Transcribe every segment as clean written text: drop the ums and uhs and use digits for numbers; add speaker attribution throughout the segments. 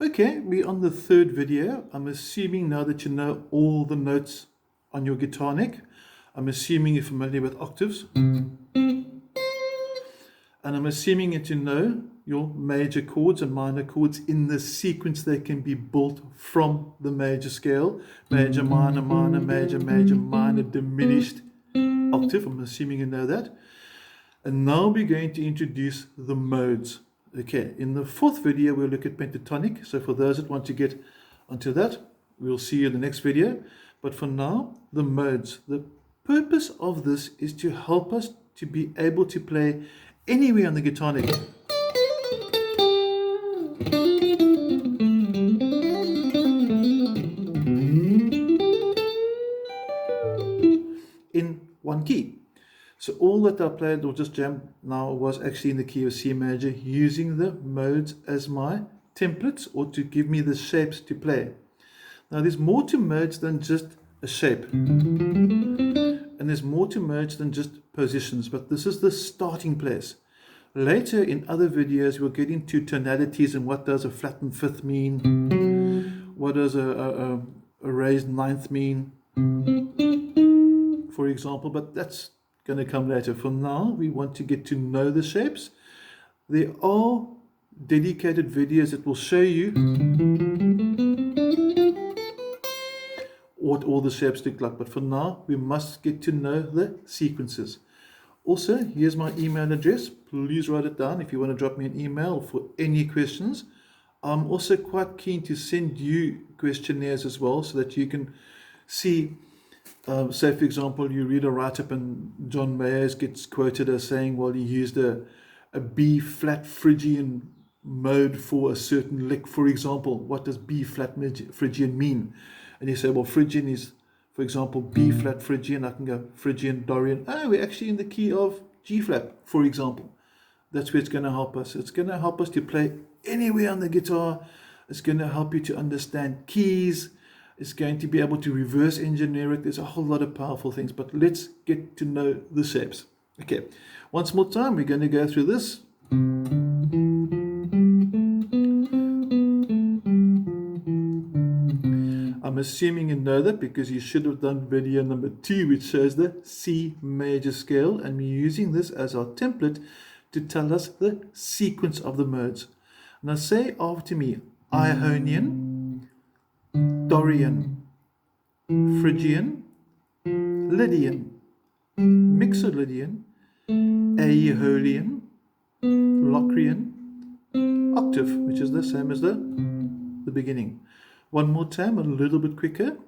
Speaker 1: Okay, we're on the third video. I'm assuming now that you know all the notes on your guitar neck. I'm assuming you're familiar with octaves. And I'm assuming that you know your major chords and minor chords in the sequence they can be built from the major scale. Major, minor, minor, major, major, minor, diminished octave. I'm assuming you know that. And now we're going to introduce the modes. Okay, in the fourth video, we'll look at pentatonic. So for those that want to get onto that, we'll see you in the next video. But for now, the modes. The purpose of this is to help us to be able to play anywhere on the guitar neck. In one key. So all that I played or just jammed now was actually in the key of C major, using the modes as my templates or to give me the shapes to play. Now there's more to modes than just a shape. And there's more to modes than just positions, but this is the starting place. Later in other videos we'll get into tonalities and what does a flattened fifth mean, what does a raised ninth mean, for example, but that's going to come later. For now, we want to get to know the shapes. There are dedicated videos that will show you what all the shapes look like, but for now, we must get to know the sequences. Also, here's my email address. Please write it down if you want to drop me an email for any questions. I'm also quite keen to send you questionnaires as well so that you can see. Say, for example, you read a write-up and John Mayers gets quoted as saying, well, he used a B flat Phrygian mode for a certain lick, for example. What does B flat Phrygian mean? And you say, well, Phrygian is, for example, B flat Phrygian. I can go Phrygian, Dorian. Oh, we're actually in the key of G flat, for example. That's where it's going to help us. It's going to help us to play anywhere on the guitar. It's going to help you to understand keys. It's going to be able to reverse engineer it. There's a whole lot of powerful things, but let's get to know the shapes. Okay, once more time, we're going to go through this. I'm assuming you know that because you should have done video number 2, which shows the C major scale, and we're using this as our template to tell us the sequence of the modes. Now say after me, Ionian, Dorian, Phrygian, Lydian, Mixolydian, Aeolian, Locrian, octave, which is the same as the beginning. One more time, a little bit quicker.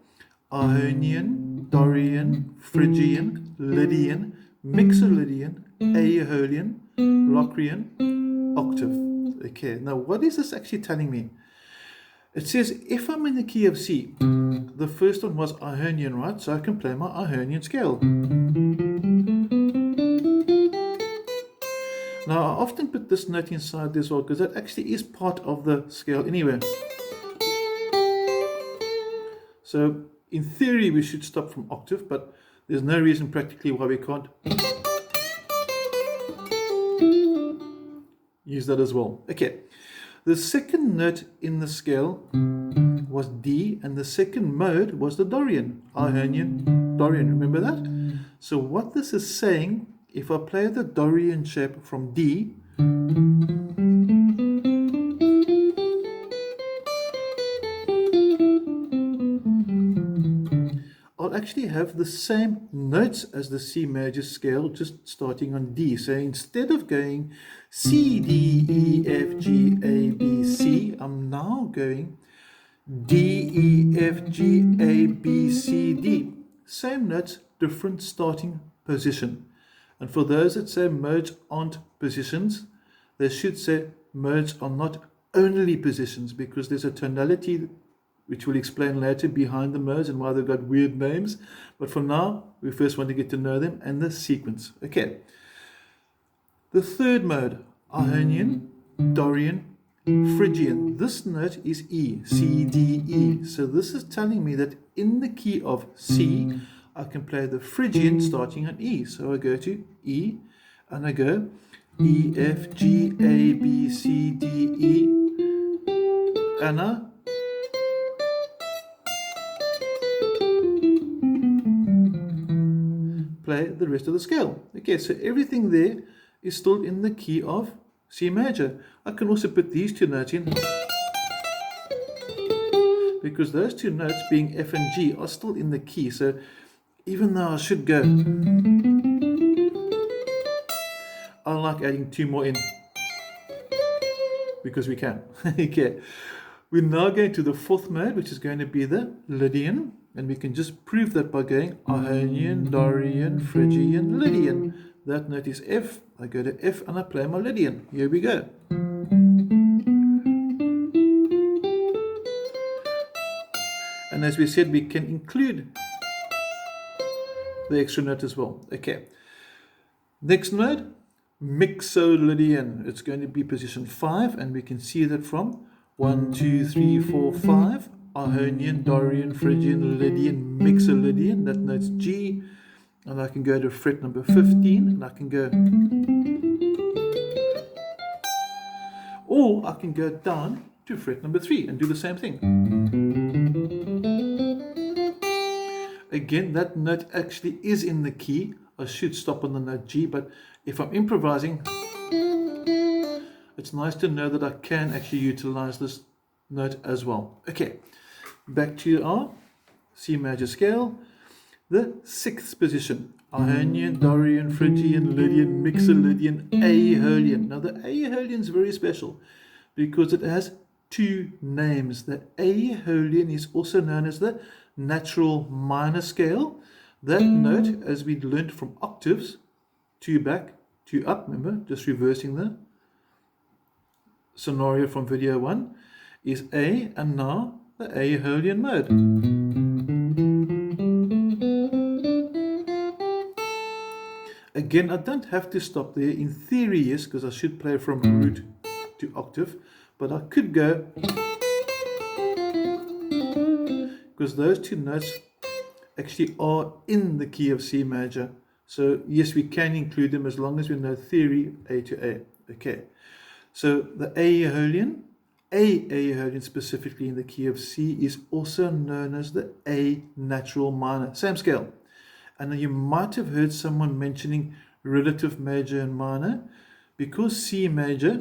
Speaker 1: Ionian, Dorian, Phrygian, Lydian, Mixolydian, Aeolian, Locrian, octave. Okay, now what is this actually telling me? It says if I'm in the key of C, the first one was Ionian, right? So I can play my Ionian scale. Now I often put this note inside as well because that actually is part of the scale anyway. So in theory we should stop from octave, but there's no reason practically why we can't use that as well. Okay. The second note in the scale was D, and the second mode was the Dorian, Ionian, Dorian. Remember that? So what this is saying, if I play the Dorian shape from D, I'll actually have the same notes as the C major scale, just starting on D. So instead of going C, D, E, F, G, A, B, C, I'm now going D, E, F, G, A, B, C, D. Same notes, different starting position. And for those that say modes aren't positions, they should say modes are not only positions, because there's a tonality which we'll explain later behind the modes and why they've got weird names. But for now, we first want to get to know them and the sequence. Okay. The third mode, Ionian, Dorian, Phrygian. This note is E, C, D, E. So this is telling me that in the key of C, I can play the Phrygian starting on E. So I go to E, and I go E, F, G, A, B, C, D, E. and I play the rest of the scale. Okay, so everything there is still in the key of C major. I can also put these two notes in, because those two notes, being F and G, are still in the key. So even though I should go, I like adding two more in, because we can. Okay, we're now going to the fourth mode, which is going to be the Lydian, and we can just prove that by going Ionian, Dorian, Phrygian, Lydian. That note is F. I go to F and I play my Lydian. Here we go. And as we said, we can include the extra note as well. Okay. Next note, Mixolydian. It's going to be position 5, and we can see that from 1, 2, 3, 4, 5. Ionian, Dorian, Phrygian, Lydian, Mixolydian. That note's G. And I can go to fret number 15, and I can go, or I can go down to fret number 3 and do the same thing. Again, that note actually is in the key. I should stop on the note G, but if I'm improvising, it's nice to know that I can actually utilize this note as well. Okay, back to our C major scale. The 6th position, Ionian, Dorian, Phrygian, Lydian, Mixolydian, Aeolian. Now the Aeolian is very special because it has two names. The Aeolian is also known as the natural minor scale. That note, as we learned from octaves, 2 back, 2 up, remember, just reversing the scenario from video 1, is A, and now the Aeolian mode. Again, I don't have to stop there. In theory, yes, because I should play from root to octave, but I could go, because those two notes actually are in the key of C major. So yes, we can include them as long as we know theory A to A. Okay, so the Aeolian, Aeolian specifically in the key of C, is also known as the A natural minor, same scale. And you might have heard someone mentioning relative major and minor, because C major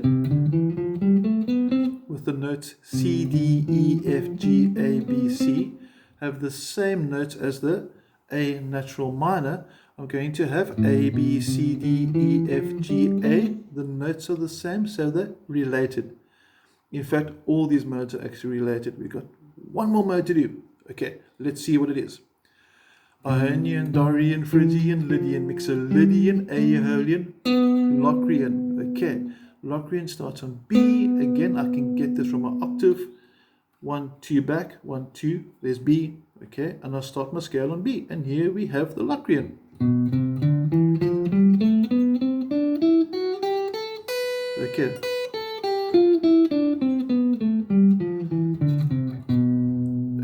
Speaker 1: with the notes C, D, E, F, G, A, B, C have the same notes as the A natural minor. I'm going to have A, B, C, D, E, F, G, A. The notes are the same, so they're related. In fact, all these modes are actually related. We've got one more mode to do. Okay, let's see what it is. Ionian, Dorian, Phrygian, Lydian, Mixolydian, Aeolian, Locrian. Okay, Locrian starts on B. Again, I can get this from an octave. 1, 2 back, 1, 2, there's B. Okay, and I'll start my scale on B. And here we have the Locrian. Okay.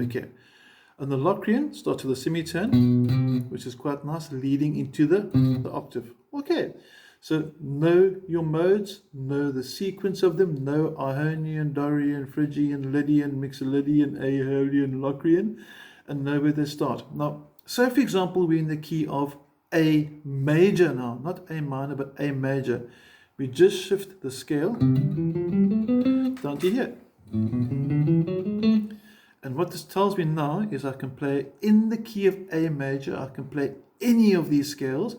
Speaker 1: Okay. And the Locrian starts with a semitone, which is quite nice, leading into the octave. Okay, so know your modes, know the sequence of them, know Ionian, Dorian, Phrygian, Lydian, Mixolydian, Aeolian, Locrian, and know where they start. Now, so for example, we're in the key of A major now, not A minor, but A major. We just shift the scale down to here. And what this tells me now is I can play in the key of A major. I can play any of these scales.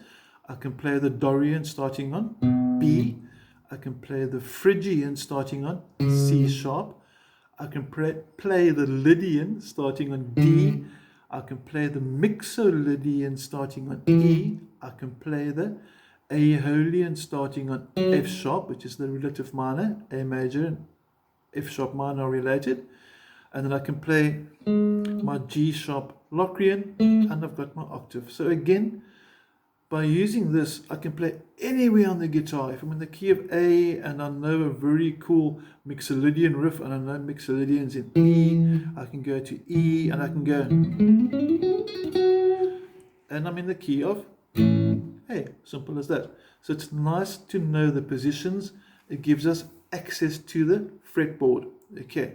Speaker 1: I can play the Dorian starting on B. I can play the Phrygian starting on C sharp. I can play the Lydian starting on D. I can play the Mixolydian starting on E. I can play the Aeolian starting on F sharp, which is the relative minor. A major and F sharp minor are related. And then I can play my G sharp Locrian, and I've got my octave. So again, by using this, I can play anywhere on the guitar. If I'm in the key of A and I know a very cool Mixolydian riff, and I know Mixolydian's in E, I can go to E, and I can go, and I'm in the key of A. Simple as that. So it's nice to know the positions. It gives us access to the fretboard. Okay.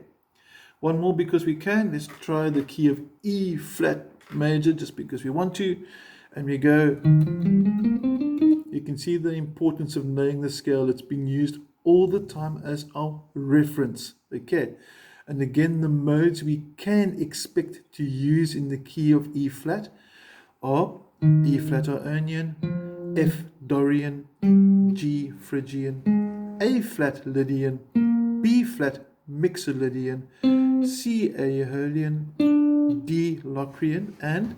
Speaker 1: One more because we can. Let's try the key of E flat major just because we want to. And we go. You can see the importance of knowing the scale. It's being used all the time as our reference. Okay. And again, the modes we can expect to use in the key of E flat are E flat Ionian, F Dorian, G Phrygian, A flat Lydian, B flat Mixolydian, C Aeolian, D Locrian, and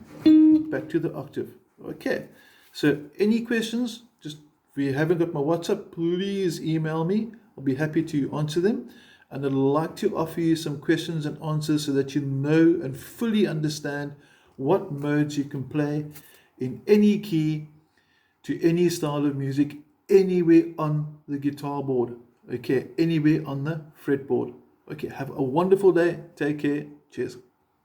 Speaker 1: back to the octave. Okay, so any questions, just if you haven't got my WhatsApp, please email me. I'll be happy to answer them. And I'd like to offer you some questions and answers so that you know and fully understand what modes you can play in any key to any style of music anywhere on the guitar board. Okay, anywhere on the fretboard. Okay, have a wonderful day. Take care. Cheers.